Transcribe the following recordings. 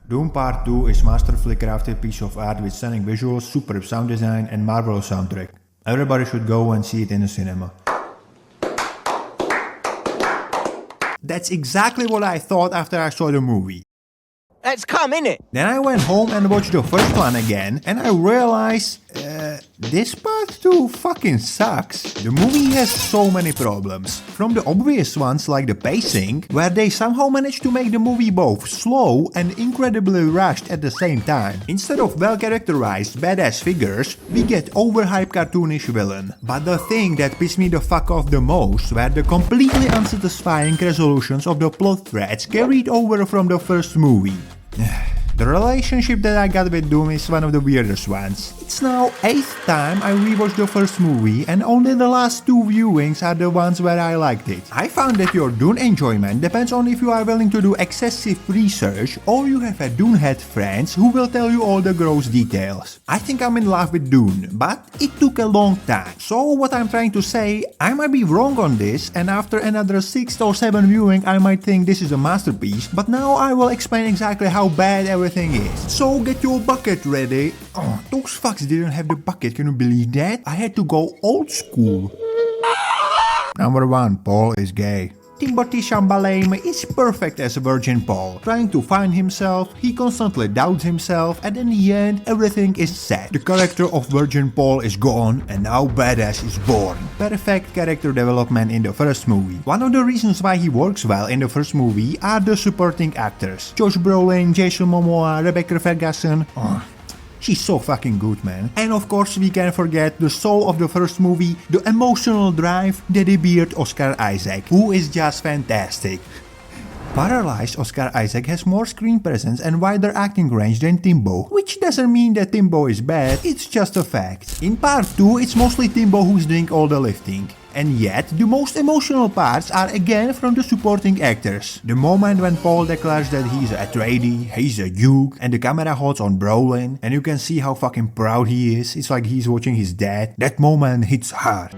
Dune Part 2 is masterfully crafted piece of art with stunning visuals, superb sound design and marvelous soundtrack. Everybody should go and see it in the cinema. That's exactly what I thought after I saw the movie. That's come, innit? Then I went home and watched the first one again and I realized, this part 2 fucking sucks. The movie has so many problems. From the obvious ones like the pacing, where they somehow managed to make the movie both slow and incredibly rushed at the same time. Instead of well-characterized badass figures, we get overhyped cartoonish villain. But the thing that pissed me the fuck off the most were the completely unsatisfying resolutions of the plot threads carried over from the first movie. The relationship that I got with Doom is one of the weirdest ones. It's now 8th time I rewatched the first movie and only the last 2 viewings are the ones where I liked it. I found that your Dune enjoyment depends on if you are willing to do excessive research or you have a Dune head friends who will tell you all the gross details. I think I'm in love with Dune, but it took a long time. So what I'm trying to say, I might be wrong on this and after another 6 or 7 viewing I might think this is a masterpiece, but now I will explain exactly how bad everything is. So get your bucket ready. Oh, those fucks didn't have the bucket, can you believe that? I had to go old school. Number 1, Paul is gay. Timothy Chalamet is perfect as a Virgin Paul. Trying to find himself, he constantly doubts himself and in the end everything is set. The character of Virgin Paul is gone and now Badass is born. Perfect character development in the first movie. One of the reasons why he works well in the first movie are the supporting actors. Josh Brolin, Jason Momoa, Rebecca Ferguson. She's so fucking good, man. And of course we can't forget the soul of the first movie, the emotional drive, Daddy Beard Oscar Isaac, who is just fantastic. Paralyzed Oscar Isaac has more screen presence and wider acting range than Timbo, which doesn't mean that Timbo is bad, it's just a fact. In part 2 it's mostly Timbo who's doing all the lifting. And yet, the most emotional parts are again from the supporting actors. The moment when Paul declares that he's a Atreides, he's a Duke, and the camera holds on Brolin, and you can see how fucking proud he is, it's like he's watching his dad, that moment hits hard.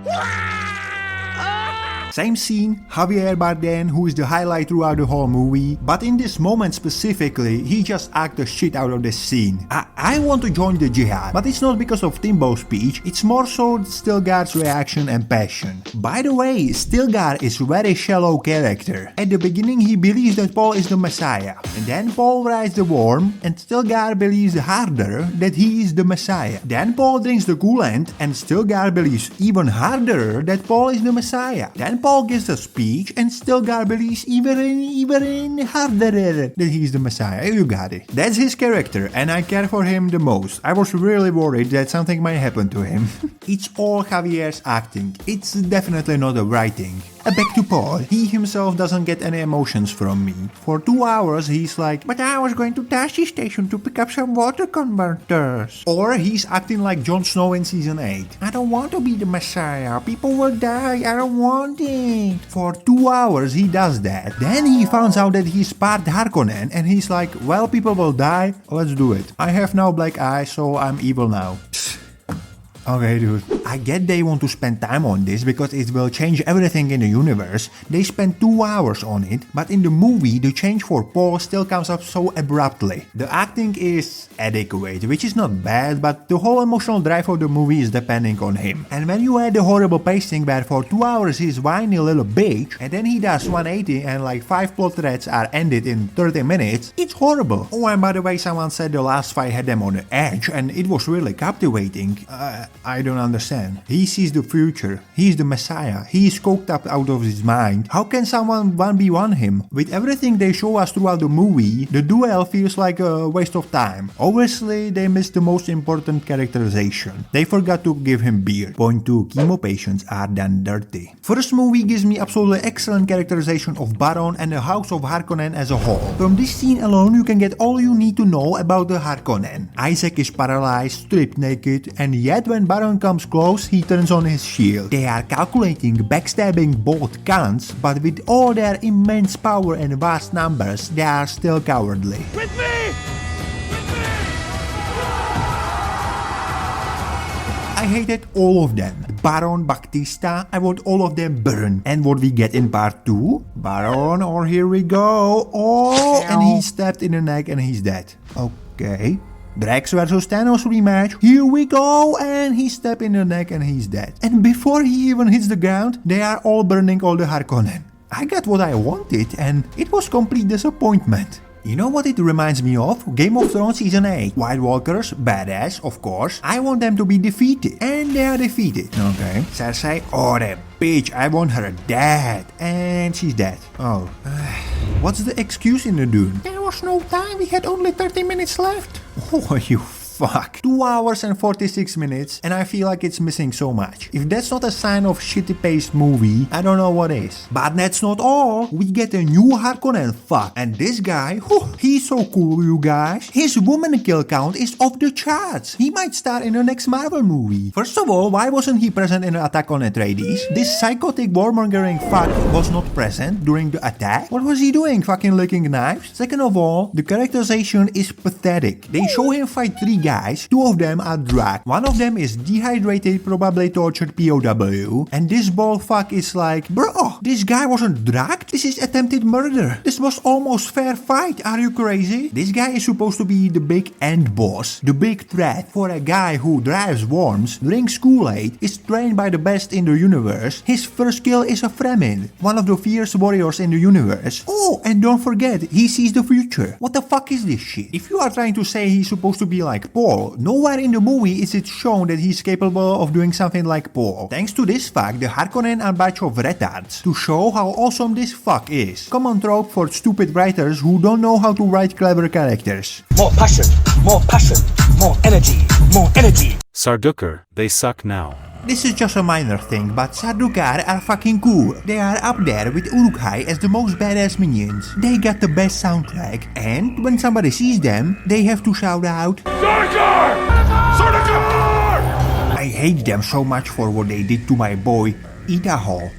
Same scene, Javier Bardem, who is the highlight throughout the whole movie, but in this moment specifically, he just acts the shit out of this scene. I want to join the jihad, but it's not because of Timbo's speech, it's more so Stilgar's reaction and passion. By the way, Stilgar is a very shallow character. At the beginning he believes that Paul is the Messiah, and then Paul rides the worm, and Stilgar believes harder that he is the Messiah. Then Paul drinks the coolant, and Stilgar believes even harder that Paul is the Messiah. Then Paul gives a speech and Stilgar believes even harder that he's the Messiah. You got it. That's his character and I care for him the most. I was really worried that something might happen to him. It's all Javier's acting. It's definitely not the writing. Back to Paul. He himself doesn't get any emotions from me. For 2 hours he's like, but I was going to Tashi Station to pick up some water converters. Or he's acting like Jon Snow in season 8. I don't want to be the Messiah. People will die. I don't want it. For 2 hours he does that. Then he finds out that he's part Harkonan and he's like, well, people will die. Let's do it. I have now black eyes, so I'm evil now. Okay, dude. I get they want to spend time on this because it will change everything in the universe. They spend 2 hours on it, but in the movie the change for Paul still comes up so abruptly. The acting is adequate, which is not bad, but the whole emotional drive of the movie is depending on him. And when you add the horrible pacing where for 2 hours he's whiny little bitch, and then he does 180 and like 5 plot threads are ended in 30 minutes, it's horrible. Oh, and by the way, someone said the last fight had them on the edge, and it was really captivating. I don't understand. He sees the future. He's the Messiah. He is coked up out of his mind. How can someone 1v1 him? With everything they show us throughout the movie, the duel feels like a waste of time. Obviously, they missed the most important characterization. They forgot to give him beard. Point 2. Chemo patients are done dirty. First movie gives me absolutely excellent characterization of Baron and the House of Harkonnen as a whole. From this scene alone, you can get all you need to know about the Harkonnen. Isaac is paralyzed, stripped naked, and yet when Baron comes close, he turns on his shield. They are calculating, backstabbing both cunts, but with all their immense power and vast numbers, they are still cowardly. With me! I hated all of them. Baron, Baptista, I want all of them burned. And what we get in part 2? Baron, or here we go. Oh, and he's stabbed in the neck and he's dead. Okay. Drax vs Thanos rematch. Here we go, and he stabbed in the neck and he's dead. And before he even hits the ground, they are all burning all the Harkonnen. I got what I wanted, and it was complete disappointment. You know what it reminds me of? Game of Thrones Season 8. White Walkers, badass, of course. I want them to be defeated. And they are defeated. Okay. Cersei, oh that bitch, I want her dead. And she's dead. Oh. What's the excuse in the Dune? There was no time, we had only 30 minutes left. Oh, you fuck. 2 hours and 46 minutes, and I feel like it's missing so much. If that's not a sign of shitty paced movie, I don't know what is. But that's not all. We get a new Harkonnen fuck. And this guy, whew, he's so cool, you guys. His woman kill count is off the charts. He might star in the next Marvel movie. First of all, why wasn't he present in the Attack on Atreides? This psychotic warmongering fuck was not present during the attack. What was he doing? Fucking licking knives? Second of all, the characterization is pathetic. They show him fight 3 guys. 2 of them are drugged. One of them is dehydrated, probably tortured POW. And this ball fuck is like, bro, this guy wasn't drugged. This is attempted murder. This was almost fair fight. Are you crazy? This guy is supposed to be the big end boss. The big threat for a guy who drives worms, drinks Kool-Aid, is trained by the best in the universe. His first kill is a Fremen, one of the fierce warriors in the universe. Oh, and don't forget, he sees the future. What the fuck is this shit? If you are trying to say he's supposed to be like Paul, nowhere in the movie is it shown that he's capable of doing something like Paul. Thanks to this fact, the Harkonnen are a batch of retards, to show how awesome this fuck is. Common trope for stupid writers who don't know how to write clever characters. More passion, more energy, more energy. Sardukar, they suck now. This is just a minor thing, but Sardukar are fucking cool. They are up there with Uruk-hai as the most badass minions. They got the best soundtrack, and when somebody sees them, they have to shout out, Sardukar! Sardukar! I hate them so much for what they did to my boy, Idaho.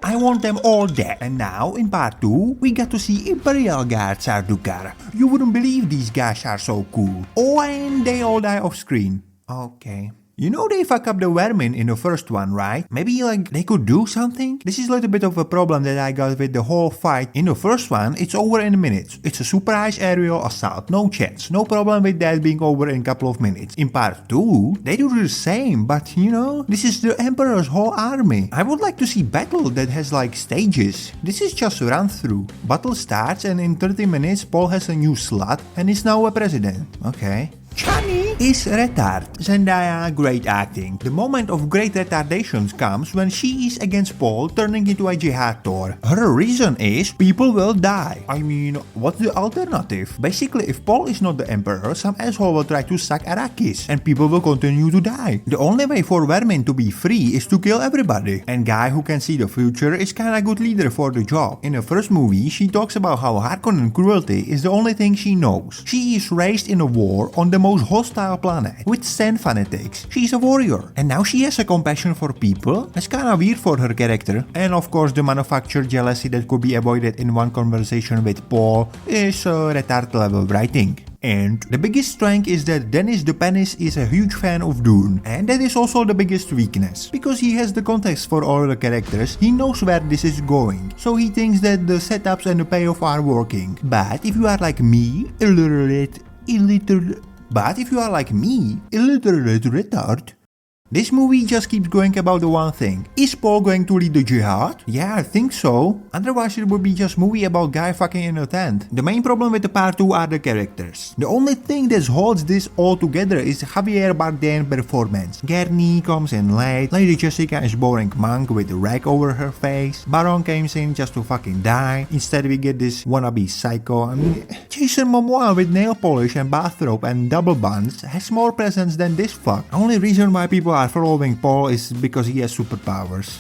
I want them all dead. And now, in part 2, we got to see Imperial Guard Sardukar. You wouldn't believe these guys are so cool. Oh, and they all die off screen. Okay. You know they fuck up the vermin in the first one, right? Maybe like they could do something? This is a little bit of a problem that I got with the whole fight. In the first one, it's over in a minute. It's a surprise aerial assault, no chance. No problem with that being over in a couple of minutes. In part 2, they do the same, but you know, this is the Emperor's whole army. I would like to see battle that has like stages. This is just a run through. Battle starts and in 30 minutes Paul has a new slot and is now a president. Okay. Chani is retard. Zendaya, great acting. The moment of great retardation comes when she is against Paul turning into a jihad Thor. Her reason is people will die. I mean, what's the alternative? Basically, if Paul is not the emperor, some asshole will try to suck Arrakis and people will continue to die. The only way for vermin to be free is to kill everybody. And guy who can see the future is kinda good leader for the job. In the first movie, she talks about how Harkonnen cruelty is the only thing she knows. She is raised in a war on the most hostile planet with sand fanatics. She's a warrior and now she has a compassion for people. That's kinda weird for her character. And of course the manufactured jealousy that could be avoided in one conversation with Paul is retard level writing. And the biggest strength is that Dennis the Penis is a huge fan of Dune, and that is also the biggest weakness. Because he has the context for all the characters, he knows where this is going, so he thinks that the setups and the payoff are working. But if you are like me, illiterate retard, this movie just keeps going about the one thing. Is Paul going to lead the jihad? Yeah, I think so. Otherwise it would be just movie about guy fucking in a tent. The main problem with the part 2 are the characters. The only thing that holds this all together is Javier Bardem performance. Gurney comes in late, Lady Jessica is boring monk with a rag over her face, Baron comes in just to fucking die. Instead we get this wannabe psycho. I mean, Jason Momoa with nail polish and bathrobe and double buns has more presence than this fuck. Only reason why people are following Paul is because he has superpowers.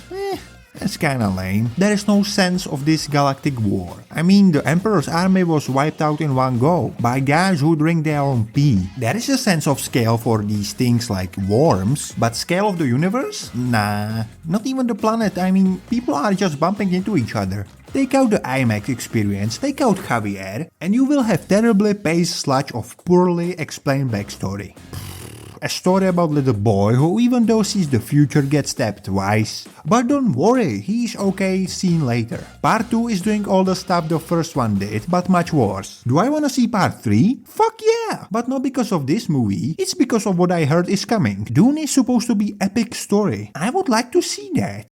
That's kinda lame. There is no sense of this galactic war. I mean, the Emperor's army was wiped out in one go by guys who drink their own pee. There is a sense of scale for these things like worms, but scale of the universe? Nah, not even the planet. I mean, people are just bumping into each other. Take out the IMAX experience, take out Javier, and you will have terribly paced sludge of poorly explained backstory. a story about little boy who even though sees the future gets stabbed twice. But don't worry, he's okay, seen later. Part 2 is doing all the stuff the first one did, but much worse. Do I wanna see part 3? Fuck yeah! But not because of this movie, it's because of what I heard is coming. Dune is supposed to be epic story. I would like to see that.